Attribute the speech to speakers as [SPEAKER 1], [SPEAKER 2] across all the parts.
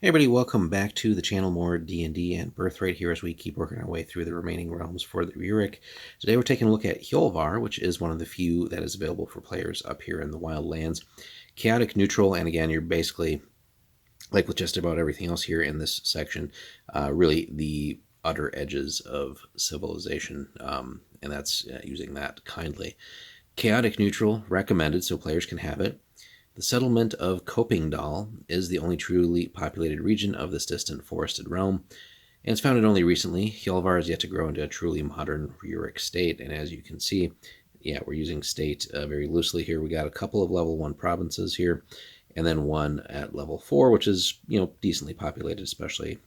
[SPEAKER 1] Everybody, welcome back to the channel. More D&D and Birthright here as we keep working our way through the remaining realms for the Rurik. Today we're taking a look at Hjolvar, which is one of the few that is available for players up here in the Wildlands. Chaotic neutral, and again, you're basically, like with just about everything else here in this section, really the utter edges of civilization, and that's using that kindly. Chaotic neutral, recommended, so players can have it. The settlement of Kopingdal is the only truly populated region of this distant forested realm, and it's founded only recently. Hjolvar is yet to grow into a truly modern Rurik state, and as you can see, yeah, we're using state very loosely here. We got a couple of level 1 provinces here, and then one at level 4, which is, decently populated, especially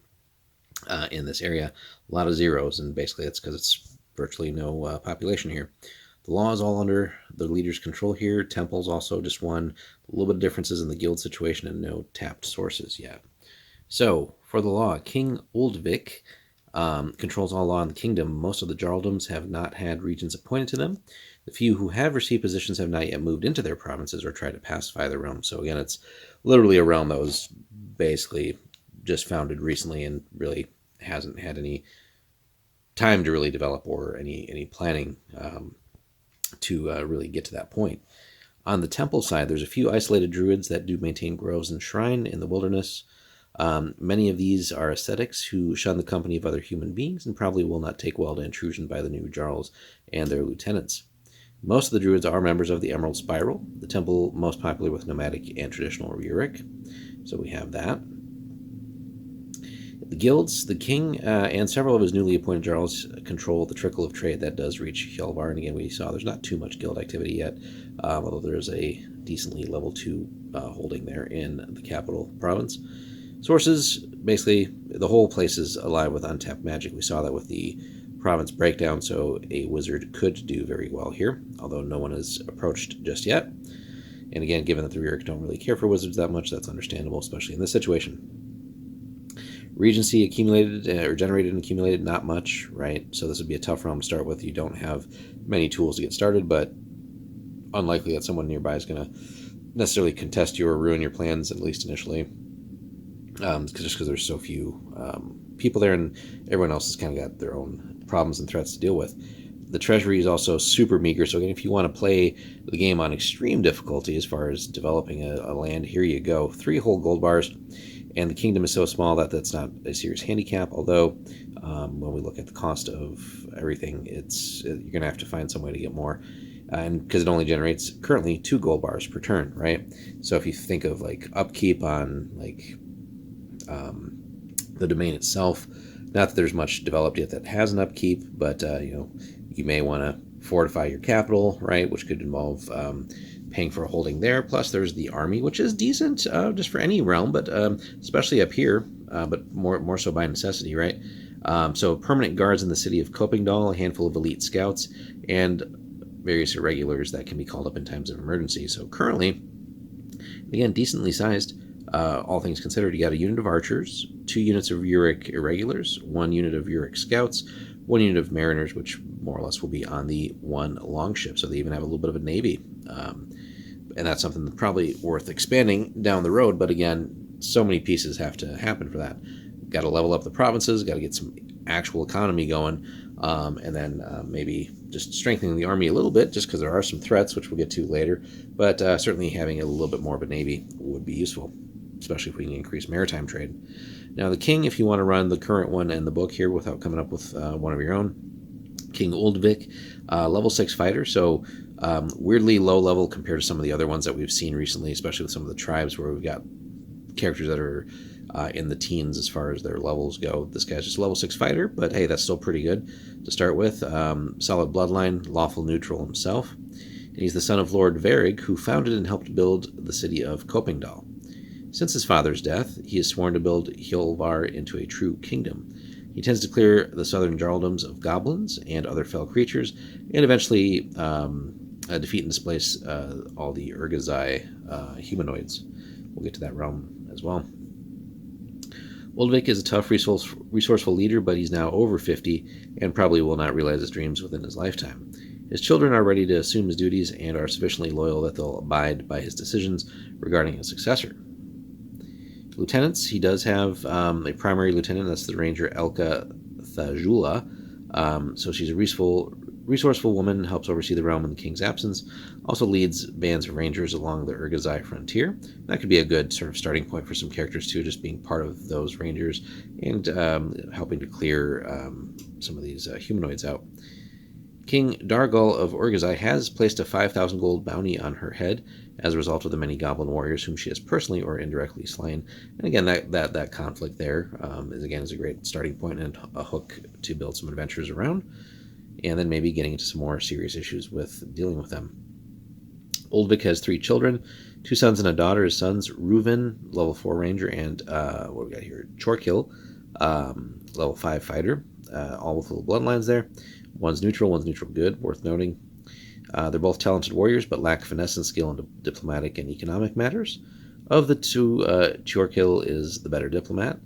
[SPEAKER 1] in this area. A lot of zeros, and basically that's because it's virtually no population here. The law is all under the leader's control here. Temples also just one. A little bit of differences in the guild situation and no tapped sources yet. So, for the law, King Uldvik controls all law in the kingdom. Most of the Jarldoms have not had regents appointed to them. The few who have received positions have not yet moved into their provinces or tried to pacify the realm. So again, it's literally a realm that was basically just founded recently and really hasn't had any time to really develop or any planning to really get to that point. On the temple side, there's a few isolated druids that do maintain groves and shrine in the wilderness. Many of these are ascetics who shun the company of other human beings and probably will not take well to intrusion by the new Jarls and their lieutenants. Most of the druids are members of the Emerald Spiral, the temple most popular with nomadic and traditional Rurik. So we have that. The guilds, the king and several of his newly appointed jarls control the trickle of trade that does reach Hjolvar. And again, we saw there's not too much guild activity yet, although there's a decently level 2 holding there in the capital province. Sources, basically, the whole place is alive with untapped magic. We saw that with the province breakdown, so a wizard could do very well here, although no one has approached just yet. And again, given that the Rurik don't really care for wizards that much, that's understandable, especially in this situation. Regency accumulated or generated and accumulated, not much, right? So this would be a tough realm to start with. You don't have many tools to get started, but unlikely that someone nearby is going to necessarily contest you or ruin your plans, at least initially, just because there's so few people there and everyone else has kind of got their own problems and threats to deal with. The treasury is also super meager, so again, if you want to play the game on extreme difficulty as far as developing a land, here you go. 3 whole gold bars. And the kingdom is so small that that's not a serious handicap, although when we look at the cost of everything, you're going to have to find some way to get more. And because it only generates currently 2 gold bars per turn, right? So if you think of like upkeep on like the domain itself, not that there's much developed yet that has an upkeep, but you may want to fortify your capital, right? Which could involve paying for a holding there. Plus there's the army, which is decent just for any realm, but especially up here, but more so by necessity, right? So permanent guards in the city of Kopingdal, a handful of elite scouts, and various irregulars that can be called up in times of emergency. So currently, again, decently sized, all things considered. You got a unit of archers, 2 units of Rurik irregulars, 1 unit of Rurik scouts, 1 unit of mariners, which more or less will be on the 1 longship. So they even have a little bit of a navy. And that's something that's probably worth expanding down the road. But again, so many pieces have to happen for that. Got to level up the provinces, got to get some actual economy going, and then maybe just strengthening the army a little bit, just because there are some threats, which we'll get to later. But certainly having a little bit more of a navy would be useful, especially if we can increase maritime trade. Now the king, if you want to run the current one in the book here without coming up with one of your own, King Uldvik, level 6 fighter, so weirdly low level compared to some of the other ones that we've seen recently, especially with some of the tribes where we've got characters that are in the teens as far as their levels go. This guy's just a level 6 fighter, but hey, that's still pretty good to start with. Solid bloodline, lawful neutral himself. And he's the son of Lord Varig, who founded and helped build the city of Kopingdal. Since his father's death, he has sworn to build Hjolvar into a true kingdom. He tends to clear the southern Jarldoms of goblins and other fell creatures, and eventually defeat and displace all the Urgazai humanoids. We'll get to that realm as well. Uldvik is a tough, resourceful leader, but he's now over 50 and probably will not realize his dreams within his lifetime. His children are ready to assume his duties and are sufficiently loyal that they'll abide by his decisions regarding a successor. Lieutenants, he does have a primary lieutenant, that's the ranger Elka Thajula. So she's a resourceful woman, helps oversee the realm in the king's absence, also leads bands of rangers along the Urgazai frontier. That could be a good sort of starting point for some characters too, just being part of those rangers and helping to clear some of these humanoids out. King Dargal of Urgazai has placed a 5,000 gold bounty on her head as a result of the many goblin warriors whom she has personally or indirectly slain. And again, that conflict there is a great starting point and a hook to build some adventures around, and then maybe getting into some more serious issues with dealing with them. Oldvik has 3 children, 2 sons and a daughter. His sons, Reuven, level 4 ranger, and what we got here, Chorkil, level 5 fighter, all with little bloodlines there. One's neutral good, worth noting. They're both talented warriors, but lack finesse and skill in diplomatic and economic matters. Of the two, Chorkil is the better diplomat.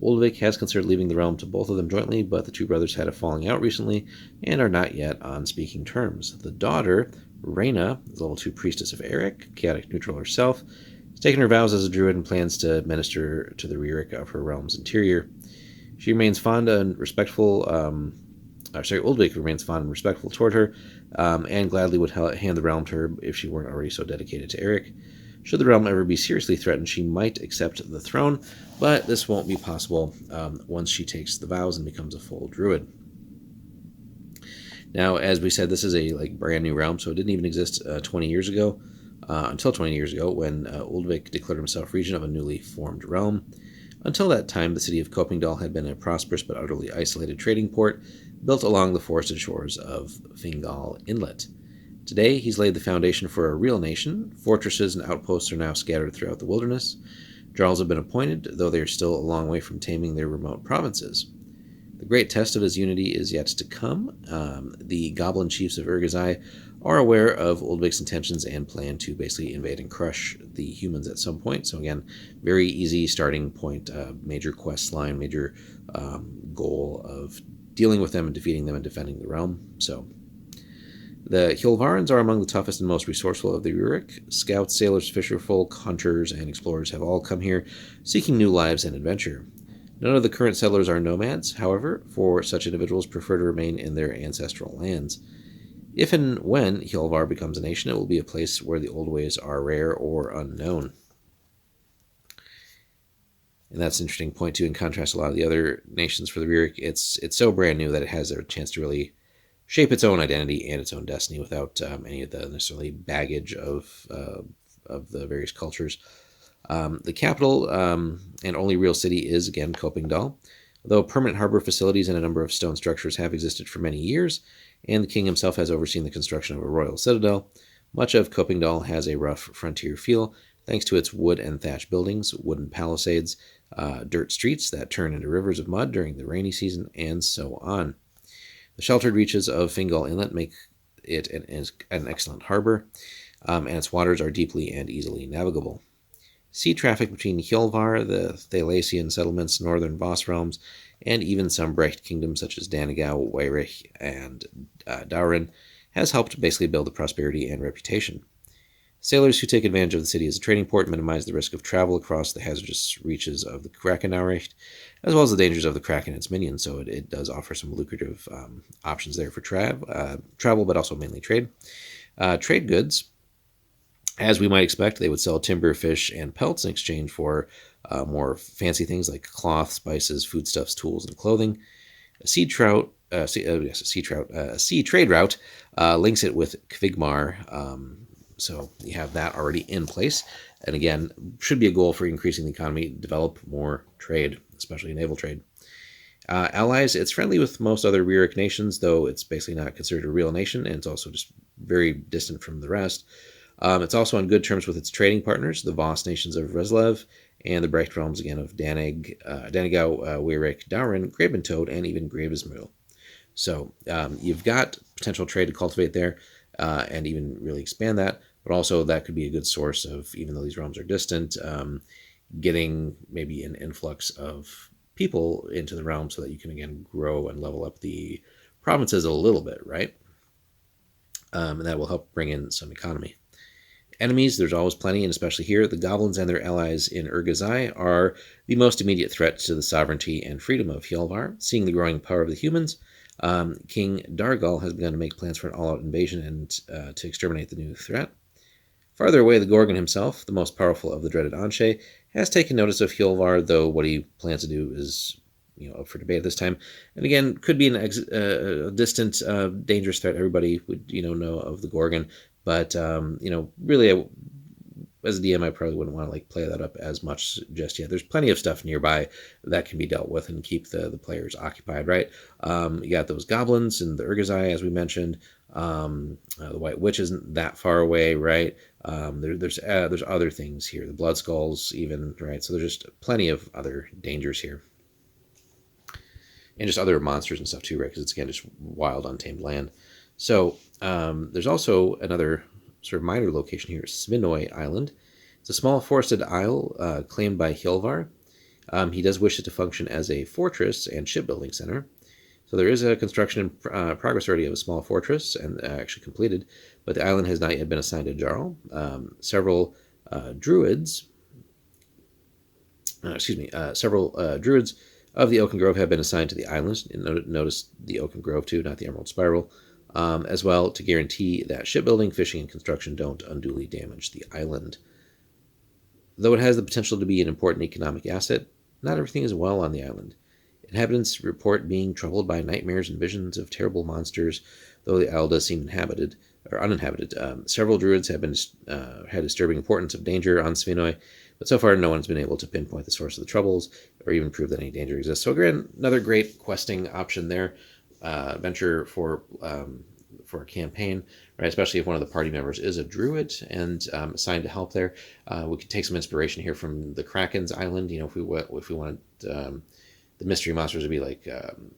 [SPEAKER 1] Oldvik has considered leaving the realm to both of them jointly, but the two brothers had a falling out recently and are not yet on speaking terms. The daughter, Reyna, is level 2 priestess of Eric, chaotic neutral herself, has taken her vows as a druid and plans to minister to the Ririk of her realm's interior. She remains fond and respectful. Oldvik remains fond and respectful toward her, and gladly would hand the realm to her if she weren't already so dedicated to Eric. Should the realm ever be seriously threatened, she might accept the throne, but this won't be possible once she takes the vows and becomes a full druid. Now, as we said, this is a brand new realm, so it didn't even exist 20 years ago, until 20 years ago when Oldvik declared himself regent of a newly formed realm. Until that time, the city of Copingdal had been a prosperous but utterly isolated trading port built along the forested shores of Fingal Inlet. Today, he's laid the foundation for a real nation. Fortresses and outposts are now scattered throughout the wilderness. Jarls have been appointed, though they are still a long way from taming their remote provinces. The great test of his unity is yet to come. The goblin chiefs of Urgazai are aware of Oldvik's intentions and plan to basically invade and crush the humans at some point. So again, very easy starting point, major quest line, major goal of dealing with them and defeating them and defending the realm. So the Hjolvarans are among the toughest and most resourceful of the Ririk. Scouts, sailors, fisherfolk, hunters, and explorers have all come here seeking new lives and adventure. None of the current settlers are nomads, however, for such individuals prefer to remain in their ancestral lands. If and when Hjolvar becomes a nation, it will be a place where the old ways are rare or unknown. And that's an interesting point, too, in contrast to a lot of the other nations for the Ririk. It's so brand new that it has a chance to really shape its own identity and its own destiny without any of the necessarily baggage of the various cultures. The capital and only real city is, again, Copingdal. Though permanent harbor facilities and a number of stone structures have existed for many years, and the king himself has overseen the construction of a royal citadel, much of Copingdal has a rough frontier feel, thanks to its wood and thatch buildings, wooden palisades, dirt streets that turn into rivers of mud during the rainy season, and so on. The sheltered reaches of Fingal Inlet make it an excellent harbor, and its waters are deeply and easily navigable. Sea traffic between Hjolvar, the Thalassian settlements, northern Voss realms, and even some Brecht kingdoms such as Danigau, Weirich, and Dauren has helped basically build a prosperity and reputation. Sailors who take advantage of the city as a trading port minimize the risk of travel across the hazardous reaches of the Krakenaurecht, as well as the dangers of the Kraken and its minions, so it does offer some lucrative options there for travel, but also mainly trade. Trade goods. As we might expect, they would sell timber, fish, and pelts in exchange for more fancy things like cloth, spices, foodstuffs, tools, and clothing. A sea trade route links it with Kvigmar, so you have that already in place. And again, should be a goal for increasing the economy, develop more trade, especially naval trade. Allies, it's friendly with most other Ririk nations, though it's basically not considered a real nation, and it's also just very distant from the rest. It's also on good terms with its trading partners, the Voss nations of Reslev, and the Brecht realms again of Danigau, Weirich, Dauren, Grabentoad, and even Gravesmuir. So you've got potential trade to cultivate there, and even really expand that, but also that could be a good source of, even though these realms are distant, getting maybe an influx of people into the realm so that you can again grow and level up the provinces a little bit, right? And that will help bring in some economy. Enemies, there's always plenty, and especially here, the goblins and their allies in Urgazai are the most immediate threat to the sovereignty and freedom of Hjolvar. Seeing the growing power of the humans, King Dargal has begun to make plans for an all-out invasion and to exterminate the new threat. Farther away, the Gorgon himself, the most powerful of the dreaded Anshe, has taken notice of Hjolvar, though what he plans to do is up for debate at this time. And again, could be a distant, dangerous threat. Everybody would, know of the Gorgon. But, really, as a DM, I probably wouldn't want to play that up as much just yet. There's plenty of stuff nearby that can be dealt with and keep the players occupied, right? You got those goblins and the Urgazai, as we mentioned. The White Witch isn't that far away, right? There's other things here, the Blood Skulls even, right? So there's just plenty of other dangers here. And just other monsters and stuff too, right? Because it's, again, just wild, untamed land. So there's also another sort of minor location here, Svinoi Island. It's a small forested isle claimed by Hjolvar. He does wish it to function as a fortress and shipbuilding center. So there is a construction in progress already of a small fortress, and actually completed, but the island has not yet been assigned to Jarl. Several druids of the Oaken Grove have been assigned to the island. Notice the Oaken Grove too, not the Emerald Spiral, as well, to guarantee that shipbuilding, fishing, and construction don't unduly damage the island. Though it has the potential to be an important economic asset, not everything is well on the island. Inhabitants report being troubled by nightmares and visions of terrible monsters, though the isle does seem inhabited or uninhabited. Several druids have been had disturbing importance of danger on Svinoi, but so far no one's been able to pinpoint the source of the troubles or even prove that any danger exists. So again, another great questing option there, adventure for a campaign, right? Especially if one of the party members is a druid and assigned to help there. We could take some inspiration here from the Kraken's Island. If we wanted the mystery monsters would be like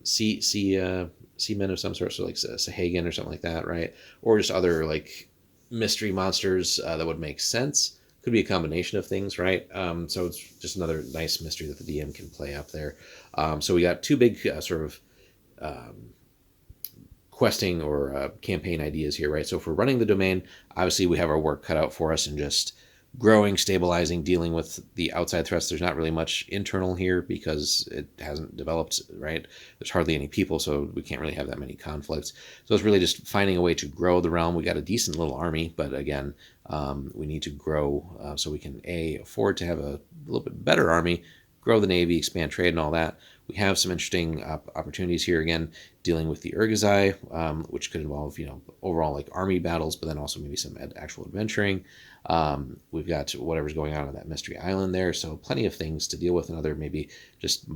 [SPEAKER 1] seamen of some sort, so like Sahagan or something like that, right? Or just other mystery monsters that would make sense. Could be a combination of things, right? So it's just another nice mystery that the DM can play up there. So we got two big questing or campaign ideas here, right? So if we're running the domain, obviously we have our work cut out for us and just growing, stabilizing, dealing with the outside threats. There's not really much internal here because it hasn't developed, right? There's hardly any people, so we can't really have that many conflicts. So it's really just finding a way to grow the realm. We got a decent little army, but again, we need to grow so we can afford to have a little bit better army, grow the navy, expand trade, and all that. We have some interesting opportunities here, again, dealing with the Urgazai, which could involve, overall army battles, but then also maybe some actual adventuring. We've got whatever's going on that mystery island there, so plenty of things to deal with, and other maybe just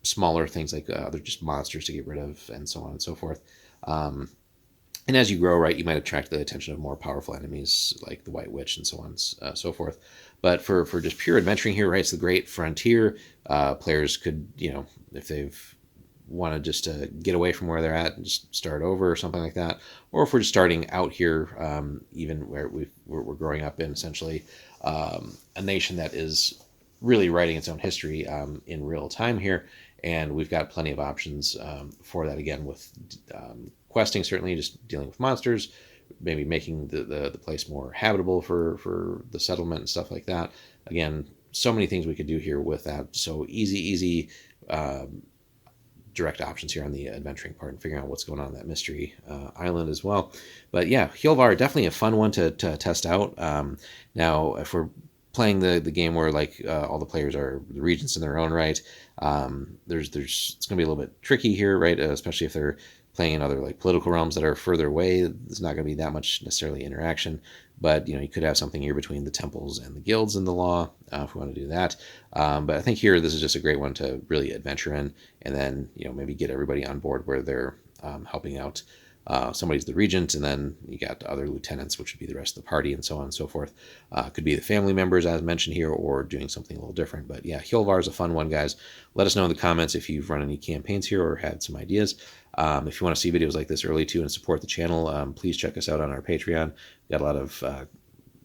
[SPEAKER 1] smaller things like other just monsters to get rid of, and so on and so forth. And as you grow, right, you might attract the attention of more powerful enemies like the White Witch and so on and so forth. But for just pure adventuring here, right, it's the great frontier. Players could, if they've want to just get away from where they're at and just start over or something like that. Or if we're just starting out here, even where we're growing up in essentially a nation that is really writing its own history in real time here. And we've got plenty of options for that, again, with questing, certainly just dealing with monsters, maybe making the place more habitable for the settlement and stuff like that. Again, so many things we could do here with that. So easy direct options here on the adventuring part and figuring out what's going on in that mystery island as well. But yeah, Hjolvar, definitely a fun one to test out. Now, if we're playing the game where all the players are the regents in their own right, there's it's going to be a little bit tricky here, right? Especially if they're playing in other political realms that are further away. There's not going to be that much necessarily interaction, but you could have something here between the temples and the guilds in the law if we want to do that. But I think here this is just a great one to really adventure in, and then maybe get everybody on board where they're helping out. Somebody's the regent, and then you got other lieutenants, which would be the rest of the party, and so on and so forth. Could be the family members, as mentioned here, or doing something a little different. But yeah, Hjolvar is a fun one, guys. Let us know in the comments if you've run any campaigns here or had some ideas. If you want to see videos like this early too and support the channel, please check us out on our Patreon. We've got a lot of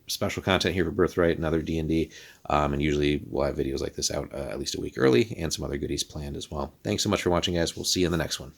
[SPEAKER 1] special content here for Birthright and other D&D, and usually we'll have videos like this out at least a week early, and some other goodies planned as well. Thanks so much for watching, guys. We'll see you in the next one.